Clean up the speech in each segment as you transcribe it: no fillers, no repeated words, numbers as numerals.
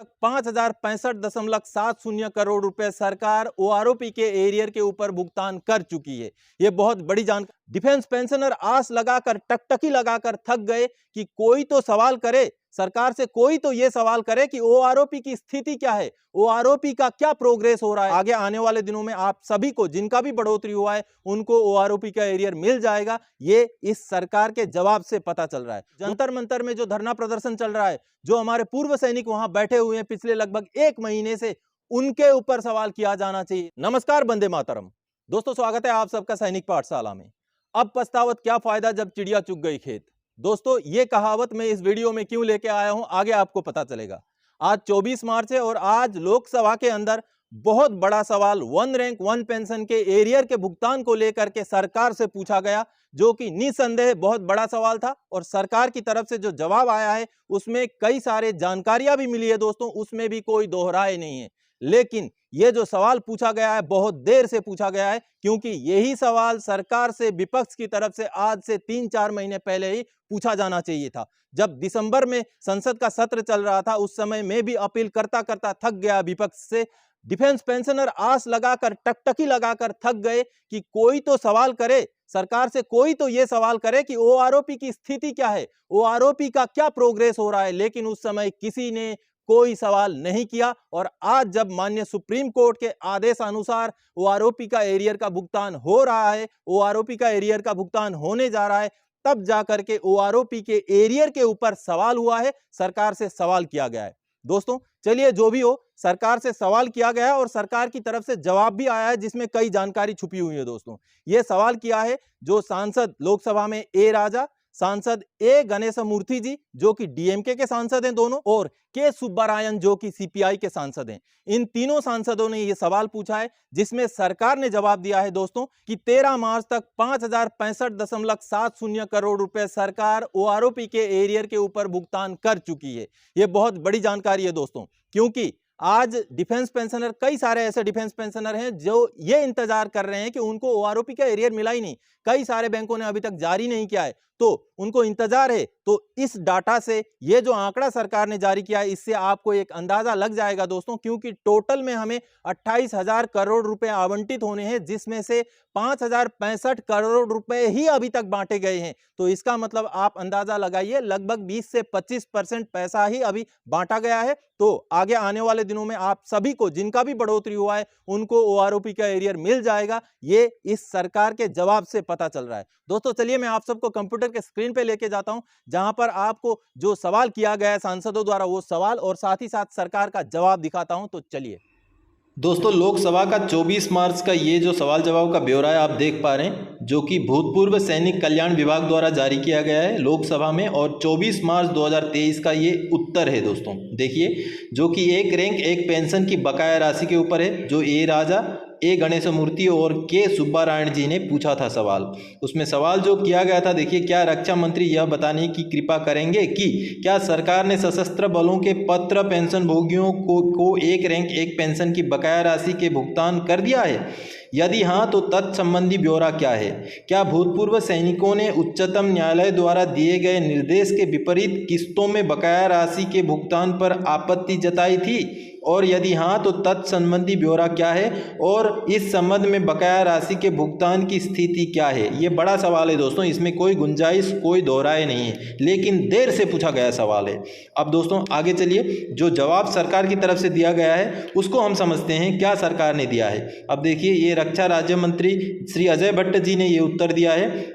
तक 5,065.70 करोड़ रुपए सरकार ओआरओपी के एरियर के ऊपर भुगतान कर चुकी है। ये बहुत बड़ी जानकारी। डिफेंस पेंशनर आस लगाकर टकटकी लगाकर थक गए कि कोई तो सवाल करे सरकार से, कोई तो ये सवाल करे कि ओआरओपी की स्थिति क्या है, ओआरओपी का क्या प्रोग्रेस हो रहा है। आगे आने वाले दिनों में आप सभी को जिनका भी बढ़ोतरी हुआ है उनको ओआरओपी का एरियर मिल जाएगा। ये इस सरकार के जवाब से पता चल रहा है। जंतर मंतर में जो धरना प्रदर्शन चल रहा है, जो हमारे पूर्व सैनिक वहां बैठे हुए हैं पिछले लगभग 1 महीने से, उनके ऊपर सवाल किया जाना चाहिए। नमस्कार, वंदे मातरम। दोस्तों, स्वागत है आप सबका सैनिक पाठशाला में। अब पछतावत क्या फायदा जब चिड़िया चुग गई खेत। दोस्तों, ये कहावत मैं इस वीडियो में क्यों लेके आया हूं, आगे आपको पता चलेगा। आज 24 मार्च है और आज लोकसभा के अंदर बहुत बड़ा सवाल वन रैंक वन पेंशन के एरियर के भुगतान को लेकर के सरकार से पूछा गया, जो कि निसंदेह बहुत बड़ा सवाल था। और सरकार की तरफ से जो जवाब आया है उसमें कई सारे जानकारियां भी मिली है दोस्तों, उसमें भी कोई दोहराए नहीं है। लेकिन ये जो सवाल पूछा गया है बहुत देर से पूछा गया है, क्योंकि यही सवाल सरकार से विपक्ष की तरफ से आज से 3-4 महीने पहले ही पूछा जाना चाहिए था। जब दिसंबर में संसद का सत्र चल रहा था उस समय मैं भी अपील करता करता थक गया विपक्ष से। डिफेंस पेंशनर आस लगाकर टकटकी लगाकर थक गए कि कोई तो सवाल करे सरकार से, कोई तो ये सवाल करे कि ओआरओपी की स्थिति क्या है, ओआरओपी का क्या प्रोग्रेस हो रहा है। लेकिन उस समय किसी ने कोई सवाल नहीं किया। और आज जब माननीय सुप्रीम कोर्ट के आदेश अनुसार ओआरओपी का एरियर का भुगतान हो रहा है, ओआरओपी का एरियर का भुगतान होने जा रहा है, तब जाकर के ओआरओपी के एरियर के ऊपर सवाल हुआ है, सरकार से सवाल किया गया है। दोस्तों, चलिए जो भी हो, सरकार से सवाल किया गया और सरकार की तरफ से जवाब भी आया है, जिसमें कई जानकारी छुपी हुई है। दोस्तों, यह सवाल किया है जो सांसद लोकसभा में ए राजा, सांसद ए गणेश मूर्ति जी जो कि डीएमके के सांसद हैं दोनों, और के सुब्बारायन जो कि सीपीआई के सांसद हैं। इन तीनों सांसदों ने यह सवाल पूछा है, जिसमें सरकार ने जवाब दिया है दोस्तों कि 13 मार्च तक 5,065.70 करोड़ रुपए सरकार ओआरओपी के एरियर के ऊपर भुगतान कर चुकी है। यह बहुत बड़ी जानकारी है दोस्तों, क्योंकि आज डिफेंस पेंशनर, कई सारे ऐसे डिफेंस पेंशनर हैं जो ये इंतजार कर रहे हैं कि उनको ओआरओपी का एरियर मिला ही नहीं। कई सारे बैंकों ने अभी तक जारी नहीं किया है, तो उनको इंतजार है। तो इस डाटा से, ये जो आंकड़ा सरकार ने जारी किया है, इससे आपको एक अंदाजा लग जाएगा दोस्तों, क्योंकि टोटल में हमें 28,000 करोड़ रुपए आवंटित होने हैं, जिसमें से 5,065 करोड़ रुपए ही अभी तक बांटे गए हैं। तो इसका मतलब आप अंदाजा लगाइए, लगभग 20 से 25% पैसा ही अभी बांटा गया है। तो आगे आने वाले दिनों में आप सभी को जिनका भी बढ़ोतरी हुआ है उनको ओआरओपी का एरियर मिल जाएगा। ये इस सरकार के जवाब से पता चल रहा है। दोस्तों, चलिए मैं आप सबको कंप्यूटर के स्क्रीन पे लेके जाता हूं, जहां पर आपको जो सवाल किया गया है सांसदों द्वारा, वो सवाल और साथ ही साथ सरकार का जवाब दिखाता हूं। तो चलिए दोस्तों, लोकसभा का 24 मार्च का ये जो सवाल जवाब का ब्यौरा है आप देख पा रहे हैं, जो कि भूतपूर्व सैनिक कल्याण विभाग द्वारा जारी किया गया है लोकसभा में, और 24 मार्च 2023 का ये उत्तर है दोस्तों। देखिए, जो कि एक रैंक एक पेंशन की बकाया राशि के ऊपर है, जो ए राजा, ए गणेश मूर्ति और के सुब्बारायण जी ने पूछा था सवाल। उसमें सवाल जो किया गया था, देखिए, क्या रक्षा मंत्री यह बताने की कृपा करेंगे कि क्या सरकार ने सशस्त्र बलों के पत्र पेंशन भोगियों को एक रैंक एक पेंशन की बकाया राशि के भुगतान कर दिया है? यदि हाँ, तो तत्संबंधी ब्यौरा क्या है? क्या भूतपूर्व सैनिकों ने उच्चतम न्यायालय द्वारा दिए गए निर्देश के विपरीत किस्तों में बकाया राशि के भुगतान पर आपत्ति जताई थी? और यदि हाँ, तो तत्संबंधी ब्यौरा क्या है और इस संबंध में बकाया राशि के भुगतान की स्थिति क्या है? ये बड़ा सवाल है दोस्तों, इसमें कोई गुंजाइश, कोई दोहराए नहीं है, लेकिन देर से पूछा गया सवाल है। अब दोस्तों आगे चलिए, जो जवाब सरकार की तरफ से दिया गया है उसको हम समझते हैं क्या सरकार ने दिया है। अब देखिए, ये रक्षा राज्य मंत्री श्री अजय भट्ट जी ने ये उत्तर दिया है,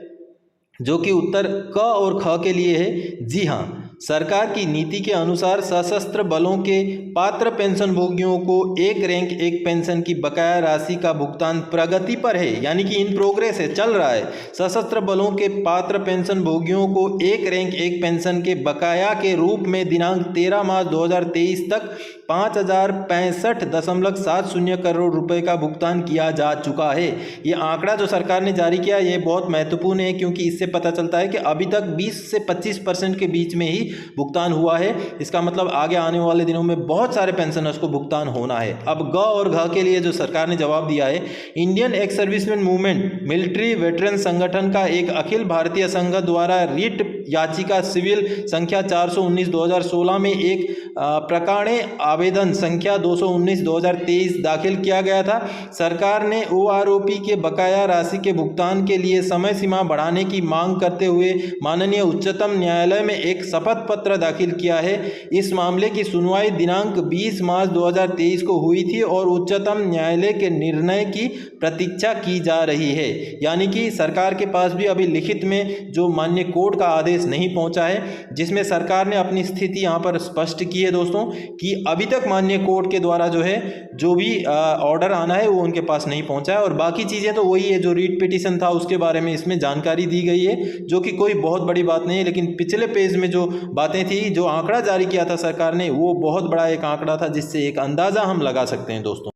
जो कि उत्तर क और ख के लिए है। जी हाँ, सरकार की नीति के अनुसार सशस्त्र बलों के पात्र पेंशन भोगियों को एक रैंक एक पेंशन की बकाया राशि का भुगतान प्रगति पर है, यानी कि इन प्रोग्रेस है, चल रहा है। सशस्त्र बलों के पात्र पेंशन भोगियों को एक रैंक एक पेंशन के बकाया के रूप में दिनांक 13 मार्च 2023 तक 5,065.70 करोड़ रुपए का भुगतान किया जा चुका है। ये आंकड़ा जो सरकार ने जारी किया ये बहुत महत्वपूर्ण है, क्योंकि इससे पता चलता है कि अभी तक 20 से 25% के बीच में ही भुगतान हुआ है। इसका मतलब आगे आने वाले दिनों में बहुत सारे पेंशनर्स को भुगतान होना है। अब ग और घ के लिए जो सरकार ने जवाब दिया है, Indian ex serviceman movement military veteran संगठन का एक अखिल भारतीय संघ द्वारा रिट याचिका सिविल संख्या 419/2016 में एक प्रकरणे आवेदन संख्या 219/2023 दाखिल किया गया था। सरकार ने ओआरओपी के बकाया राशि के भुगतान के लिए समय सीमा बढ़ाने की मांग करते हुए माननीय उच्चतम न्यायालय में एक शपथ पत्र दाखिल किया है। इस मामले की सुनवाई दिनांक 20 मार्च 2023 को हुई थी और उच्चतम न्यायालय के निर्णय की प्रतीक्षा की जा रही है। यानी कि सरकार के पास भी अभी लिखित में जो माननीय कोर्ट का आदेश नहीं पहुंचा है, जिसमें सरकार ने अपनी स्थिति यहाँ पर स्पष्ट की है दोस्तों कि अभी तक माननीय कोर्ट के द्वारा जो है जो भी ऑर्डर आना है वो उनके पास नहीं पहुंचा है। और बाकी चीज़ें तो वही है, जो रीट पिटीशन था उसके बारे में इसमें जानकारी दी गई है, जो कि कोई बहुत बड़ी बात नहीं है। लेकिन पिछले पेज में जो बातें थी, जो आंकड़ा जारी किया था सरकार ने, वो बहुत बड़ा एक आंकड़ा था, जिससे एक अंदाज़ा हम लगा सकते हैं दोस्तों।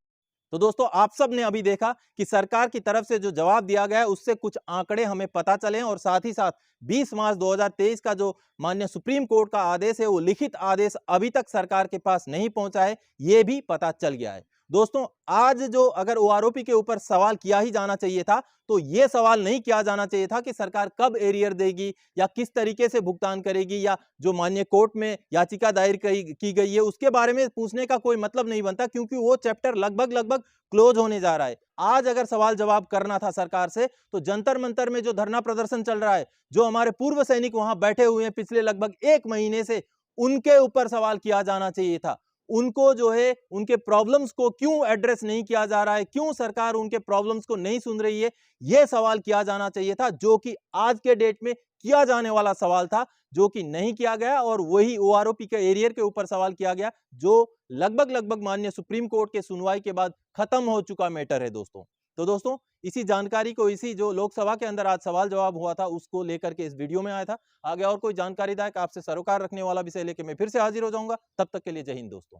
तो दोस्तों आप सब ने अभी देखा कि सरकार की तरफ से जो जवाब दिया गया है उससे कुछ आंकड़े हमें पता चले और साथ ही साथ 20 मार्च 2023 का जो माननीय सुप्रीम कोर्ट का आदेश है वो लिखित आदेश अभी तक सरकार के पास नहीं पहुंचा है, ये भी पता चल गया है। दोस्तों आज जो अगर ओआरओपी के ऊपर सवाल किया ही जाना चाहिए था तो ये सवाल नहीं किया जाना चाहिए था कि सरकार कब एरियर देगी या किस तरीके से भुगतान करेगी, या जो माननीय कोर्ट में याचिका दायर की गई है उसके बारे में पूछने का कोई मतलब नहीं बनता, क्योंकि वो चैप्टर लगभग क्लोज होने जा रहा है। आज अगर सवाल जवाब करना था सरकार से तो जंतर मंतर में जो धरना प्रदर्शन चल रहा है, जो हमारे पूर्व सैनिक वहां बैठे हुए हैं पिछले लगभग 1 महीने से, उनके ऊपर सवाल किया जाना चाहिए था। उनको जो है उनके प्रॉब्लम्स को क्यों एड्रेस नहीं किया जा रहा है, क्यों सरकार उनके प्रॉब्लम्स को नहीं सुन रही है, यह सवाल किया जाना चाहिए था, जो कि आज के डेट में किया जाने वाला सवाल था, जो कि नहीं किया गया। और वही ओआरओपी के एरियर के ऊपर सवाल किया गया, जो लगभग माननीय सुप्रीम कोर्ट के सुनवाई के बाद खत्म हो चुका मैटर है दोस्तों। तो दोस्तों इसी जानकारी को, इसी जो लोकसभा के अंदर आज सवाल जवाब हुआ था उसको लेकर के इस वीडियो में आया था। आगे और कोई जानकारीदायक आपसे सरोकार रखने वाला विषय लेके मैं फिर से हाजिर हो जाऊंगा। तब तक के लिए जय हिंद दोस्तों।